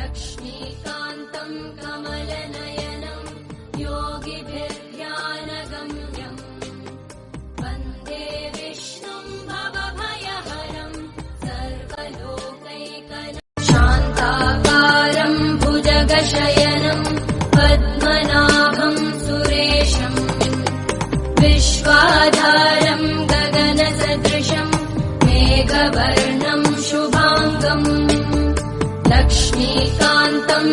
लक्ष्मीकान्तं कमलनयनं योगिभिर्ध्यानगम्यम् वन्दे विष्णुं भवभयहरं सर्वलोकैकनाथं शान्ताकारं भुजगशयनं पद्मनाभं सुरेशम् विश्वाधारं गगनसदृशं मेघवर्णं शुभाङ्गम् लक्ष्मीकान्तं